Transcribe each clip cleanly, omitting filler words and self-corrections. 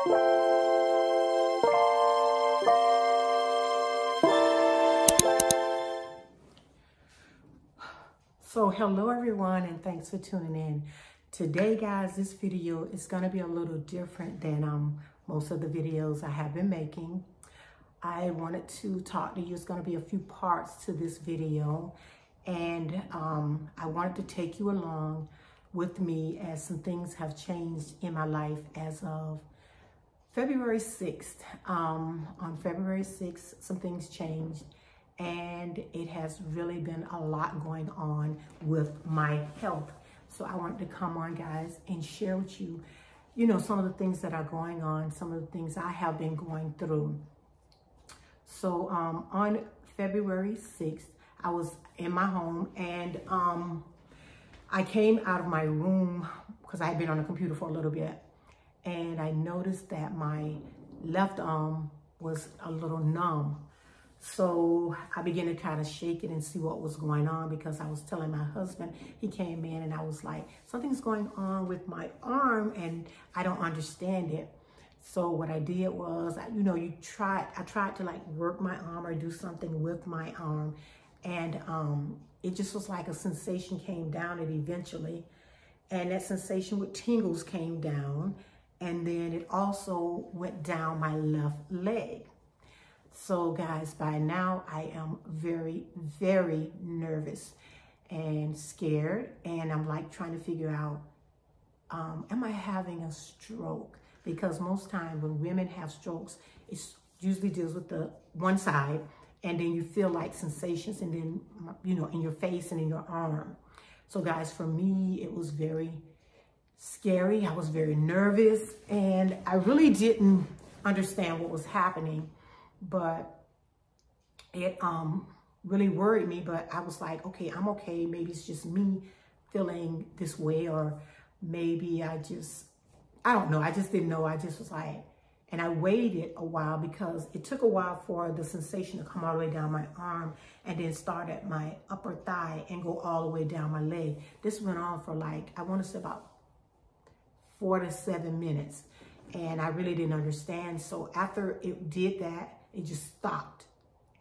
So hello everyone, and thanks for tuning in. Today guys, this video is going to be a little different than most of the videos I have been making. I wanted to talk to you. It's going to be a few parts to this video, and I wanted to take you along with me as some things have changed in my life as of February 6th. On February 6th, some things changed. And it has really been a lot going on with my health. So I wanted to come on, guys, and share with you, some of the things that are going on, some of the things I have been going through. So on February 6th, I was in my home, and I came out of my room because I had been on the computer for a little bit. And I noticed that my left arm was a little numb. So I began to kind of shake it and see what was going on, because I was telling my husband. He came in and I was like, something's going on with my arm and I don't understand it. So what I did was, I tried to like work my arm or do something with my arm. And it just was like a sensation came down it eventually. And that sensation with tingles came down. And then it also went down my left leg. So guys, by now I am very, very nervous and scared. And I'm like trying to figure out, am I having a stroke? Because most time when women have strokes, it usually deals with the one side, and then you feel like sensations, and then, in your face and in your arm. So guys, for me, it was very scary. I was very nervous, and I really didn't understand what was happening. But it really worried me. But I was like, okay, I'm okay. Maybe it's just me feeling this way, or maybe I don't know. I just didn't know. I just was like, and I waited a while, because it took a while for the sensation to come all the way down my arm and then start at my upper thigh and go all the way down my leg. This went on for like, I want to say about 4 to 7 minutes. And I really didn't understand. So after it did that, it just stopped.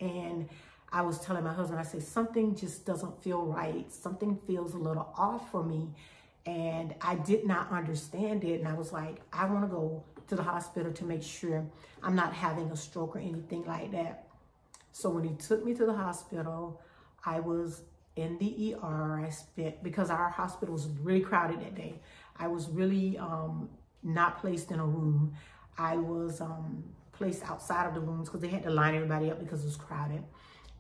And I was telling my husband, I said, something just doesn't feel right. Something feels a little off for me. And I did not understand it. And I was like, I want to go to the hospital to make sure I'm not having a stroke or anything like that. So when he took me to the hospital, I was in the ER. Because our hospital was really crowded that day, I was really not placed in a room. I was placed outside of the rooms because they had to line everybody up because it was crowded.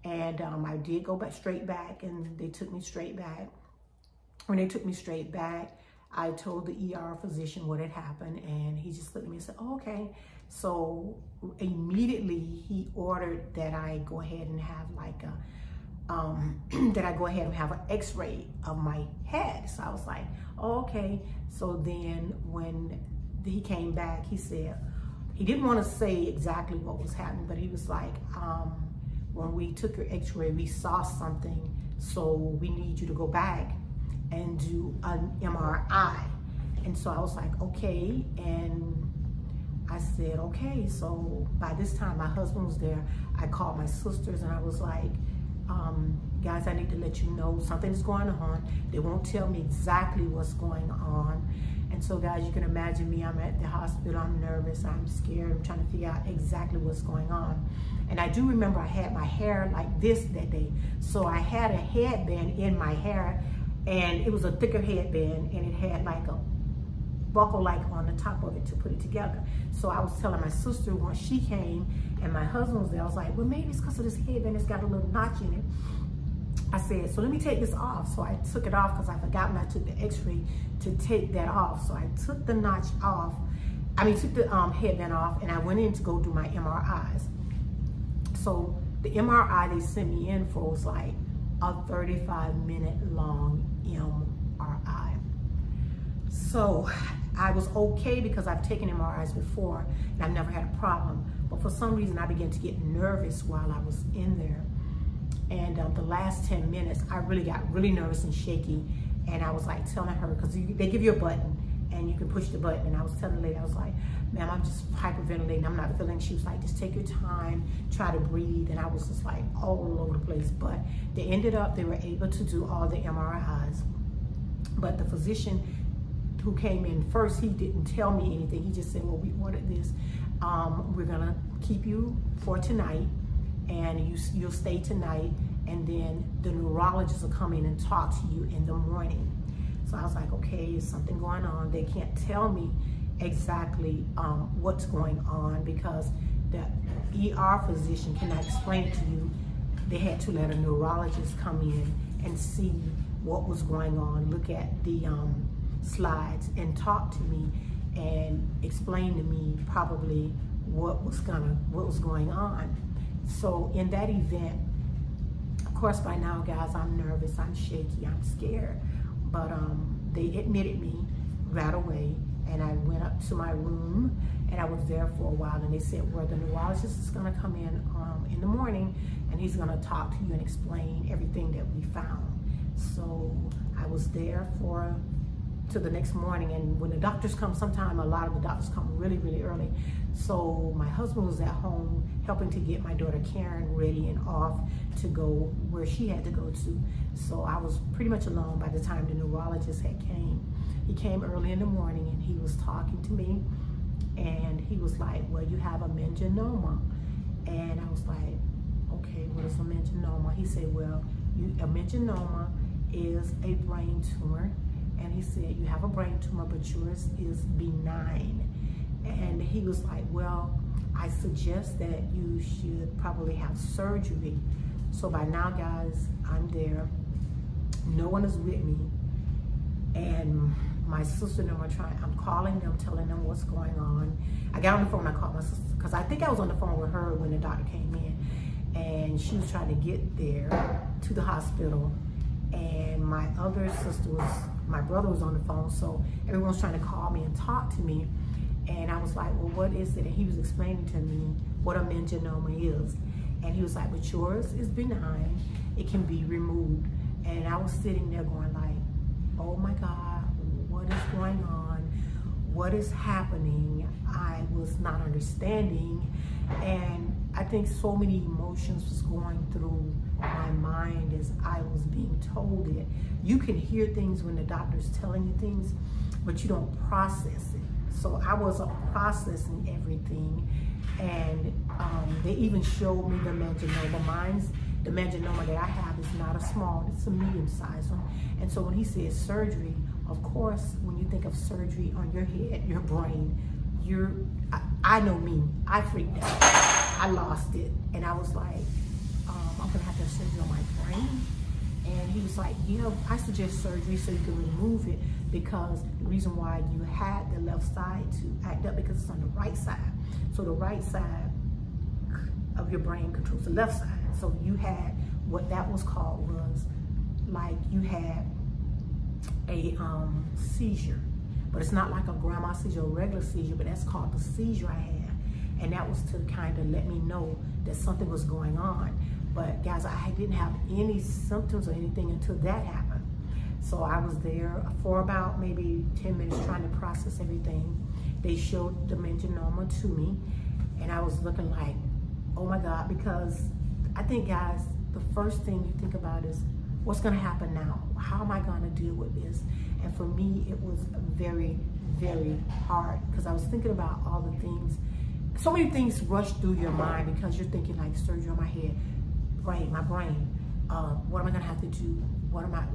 And I did go straight back, and they took me straight back. When they took me straight back, I told the ER physician what had happened, and he just looked at me and said, oh, okay. So immediately he ordered that I go ahead and have like an x-ray of my head. So I was like, oh, okay. So then when he came back, he said, he didn't want to say exactly what was happening, but he was like, when we took your x-ray, we saw something, so we need you to go back and do an MRI. And so I was like, okay. And I said, okay. So by this time, my husband was there. I called my sisters, and I was like, guys, I need to let you know something is going on. They won't tell me exactly what's going on. And so guys, you can imagine me, I'm at the hospital, I'm nervous, I'm scared, I'm trying to figure out exactly what's going on. And I do remember I had my hair like this that day. So I had a headband in my hair, and it was a thicker headband, and it had like a buckle like on the top of it to put it together. So I was telling my sister once she came and my husband was there, I was like, well, maybe it's because of this headband, it's got a little notch in it. I said, so let me take this off. So I took it off because I forgot when I took the x-ray to take that off. So I took the notch off, took the headband off, and I went in to go do my MRIs. So the MRI they sent me in for was like a 35-minute long MRI. So I was okay because I've taken MRIs before and I've never had a problem. But for some reason, I began to get nervous while I was in there. And the last 10 minutes, I really got really nervous and shaky. And I was like telling her, because they give you a button, and you can push the button. And I was telling the lady, I was like, ma'am, I'm just hyperventilating. I'm not feeling. She was like, just take your time, try to breathe. And I was just like all over the place. But they were able to do all the MRIs. But the physician who came in first, he didn't tell me anything. He just said, well, we ordered this. We're gonna keep you for tonight, and you'll stay tonight, and then the neurologist will come in and talk to you in the morning. So I was like, okay, is something going on? They can't tell me exactly what's going on because the ER physician cannot explain it to you. They had to let a neurologist come in and see what was going on, look at the slides and talk to me and explain to me probably what was going on. So in that event, of course by now, guys, I'm nervous, I'm shaky, I'm scared. But they admitted me right away, and I went up to my room, and I was there for a while, and they said, well, the neurologist is gonna come in the morning, and he's gonna talk to you and explain everything that we found. So I was there to the next morning, and when the doctors come, sometime a lot of the doctors come really, really early. So my husband was at home helping to get my daughter Karen ready and off to go where she had to go to. So I was pretty much alone by the time the neurologist had came. He came early in the morning, and he was talking to me, and he was like, well, you have a meningioma. And I was like, okay, what is a meningioma? He said, well, a meningioma is a brain tumor. And he said, you have a brain tumor, but yours is benign. And he was like, well, I suggest that you should probably have surgery. So by now, guys, I'm there. No one is with me. And my sister and them are I'm calling them, telling them what's going on. I got on the phone, I called my sister, because I think I was on the phone with her when the doctor came in. And she was trying to get there to the hospital. And my other sister my brother was on the phone, so everyone was trying to call me and talk to me. And I was like, well, what is it? And he was explaining to me what a meningioma is. And he was like, but yours is benign. It can be removed. And I was sitting there going like, oh my God, what is going on? What is happening? I was not understanding. And I think so many emotions was going through my mind as I was being told it. You can hear things when the doctor's telling you things, but you don't process it. So I was processing everything. And they even showed me the meningioma. The meningioma that I have is not a small, it's a medium-sized one. And so when he said surgery, of course, when you think of surgery on your head, your brain, I know me, I freaked out. I lost it. And I was like, I'm gonna have to have surgery on my brain. And he was like, yeah, I suggest surgery so you can remove it, because the reason why you had the left side to act up because it's on the right side. So the right side of your brain controls the left side. So you had, what that was called was like you had a seizure, but it's not like a grandma seizure or a regular seizure, but that's called the seizure I had. And that was to kind of let me know that something was going on. But guys, I didn't have any symptoms or anything until that happened. So I was there for about maybe 10 minutes trying to process everything. They showed the meningioma to me, and I was looking like, oh my God, because I think, guys, the first thing you think about is, what's gonna happen now? How am I gonna deal with this? And for me, it was very, very hard, because I was thinking about all the things. So many things rush through your mind because you're thinking like surgery on my head, my brain. What am I gonna have to do?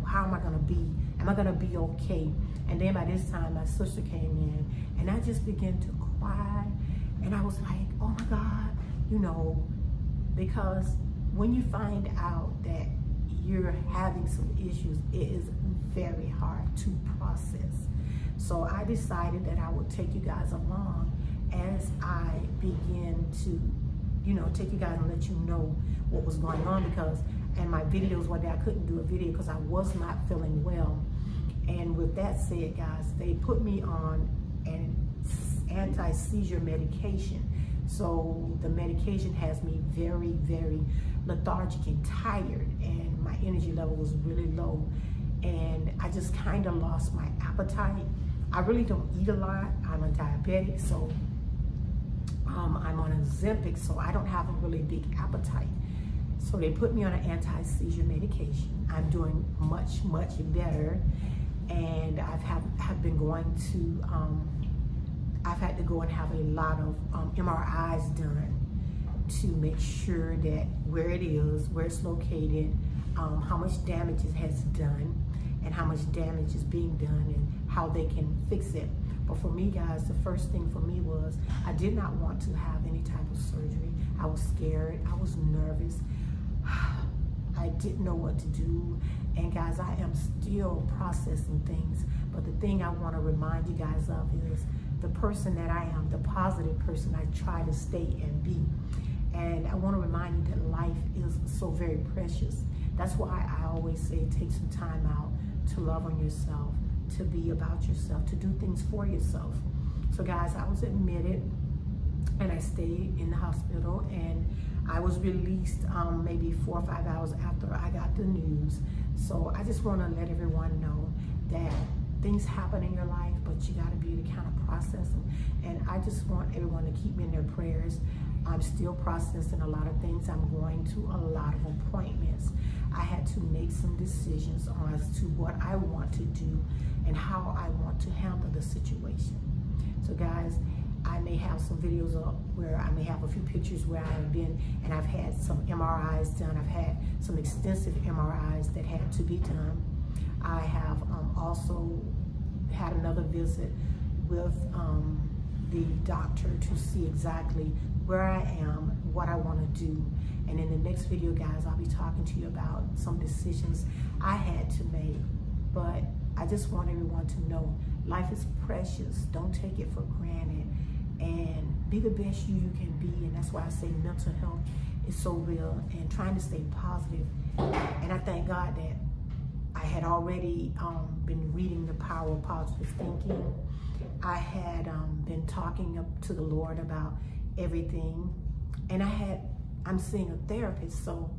How am I gonna be? Am I gonna be okay? And then by this time, my sister came in, and I just began to cry. And I was like, oh my God, you know, because when you find out that you're having some issues, it is very hard to process. So I decided that I would take you guys along as I begin to, you know, take you guys and let you know what was going on, because in my videos one day I couldn't do a video because I was not feeling well. And with that said, guys, they put me on an anti-seizure medication. So the medication has me very, very lethargic and tired, and my energy level was really low. And I just kind of lost my appetite. I really don't eat a lot. I'm a diabetic, so I'm on Ozempic, so I don't have a really big appetite. So they put me on an anti-seizure medication. I'm doing much, much better. And have been going to, I've had to go and have a lot of MRIs done to make sure that where it is, where it's located, how much damage it has done, and how much damage is being done, and how they can fix it. But for me, guys, the first thing for me was I did not want to have any type of surgery. I was scared. I was nervous. I didn't know what to do. And guys, I am still processing things. But the thing I want to remind you guys of is the person that I am, the positive person I try to stay and be. And I want to remind you that life is so very precious. That's why I always say take some time out to love on yourself, to be about yourself, to do things for yourself. So guys, I was admitted and I stayed in the hospital, and I was released maybe 4 or 5 hours after I got the news. So I just want to let everyone know that things happen in your life, but you got to be able to kind of process them. And I just want everyone to keep me in their prayers. I'm still processing a lot of things. I'm going to a lot of appointments. I had to make some decisions as to what I want to do and how I want to handle the situation. So guys, I may have some videos up where I may have a few pictures where I've been, and I've had some MRIs done. I've had some extensive MRIs that had to be done. I have also had another visit with the doctor to see exactly where I am, what I want to do. And in the next video, guys, I'll be talking to you about some decisions I had to make. But I just want everyone to know life is precious. Don't take it for granted. And be the best you can be. And that's why I say mental health is so real, and trying to stay positive. And I thank God that I had already been reading The Power of Positive Thinking. I had been talking up to the Lord about everything. And I'm seeing a therapist. So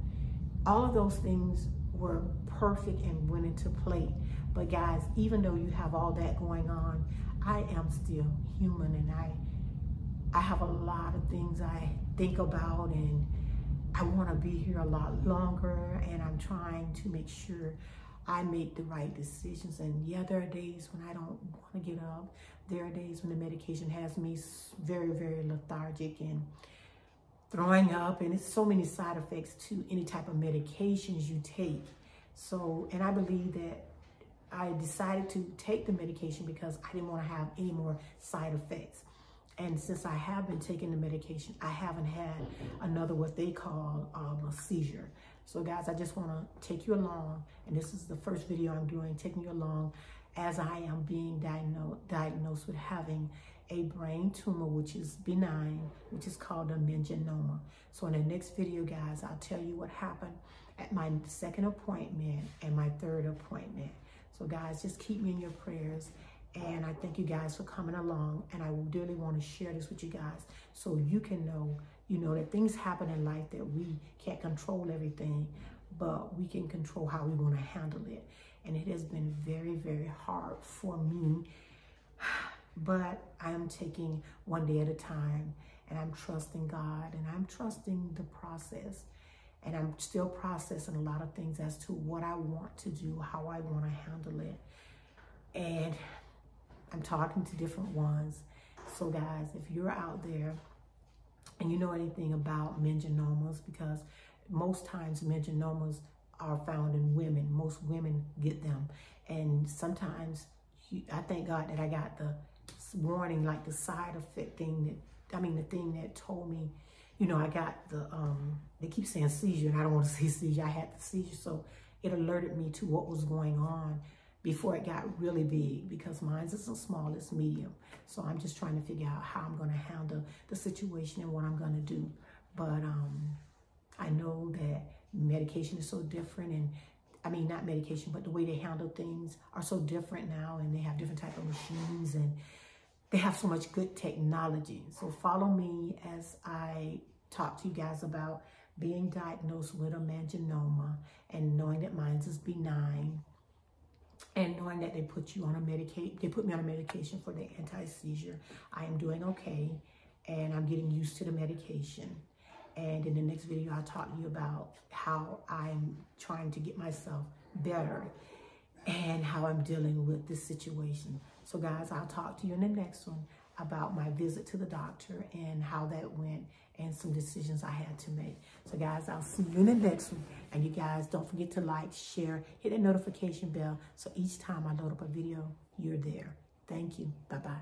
all of those things were perfect and went into play. But guys, even though you have all that going on, I am still human, and I have a lot of things I think about, and I want to be here a lot longer, and I'm trying to make sure I make the right decisions. And yeah, there are days when I don't want to get up. There are days when the medication has me very, very lethargic and throwing up, and it's so many side effects to any type of medications you take. So, and I believe that I decided to take the medication because I didn't want to have any more side effects. And since I have been taking the medication, I haven't had another, what they call a seizure. So guys, I just want to take you along, and this is the first video I'm doing, taking you along as I am being diagnosed with having a brain tumor, which is benign, which is called a meningioma. So in the next video, guys, I'll tell you what happened at my second appointment and my third appointment. So guys, just keep me in your prayers. And I thank you guys for coming along. And I really want to share this with you guys so you can know, that things happen in life that we can't control everything, but we can control how we want to handle it. And it has been very, very hard for me, but I'm taking one day at a time, and I'm trusting God, and I'm trusting the process. And I'm still processing a lot of things as to what I want to do, how I want to handle it. And I'm talking to different ones. So guys, if you're out there and you know anything about meningiomas, because most times meningiomas are found in women. Most women get them. And sometimes I thank God that I got the warning, like the side effect thing the thing that told me, I got the, they keep saying seizure, and I don't want to say seizure. I had the seizure, so it alerted me to what was going on before it got really big, because mine isn't small, it's medium. So I'm just trying to figure out how I'm going to handle the situation and what I'm going to do. But I know that medication is so different, and not medication, but the way they handle things are so different now, and they have different type of machines, and they have so much good technology. So follow me as I talk to you guys about being diagnosed with a meningioma and knowing that mine is benign. And knowing that they put me on a medication for the anti-seizure. I am doing okay, and I'm getting used to the medication. And in the next video, I'll talk to you about how I'm trying to get myself better and how I'm dealing with this situation. So guys, I'll talk to you in the next one about my visit to the doctor and how that went and some decisions I had to make. So guys, I'll see you in the next one. And you guys, don't forget to like, share, hit that notification bell so each time I load up a video, you're there. Thank you. Bye-bye.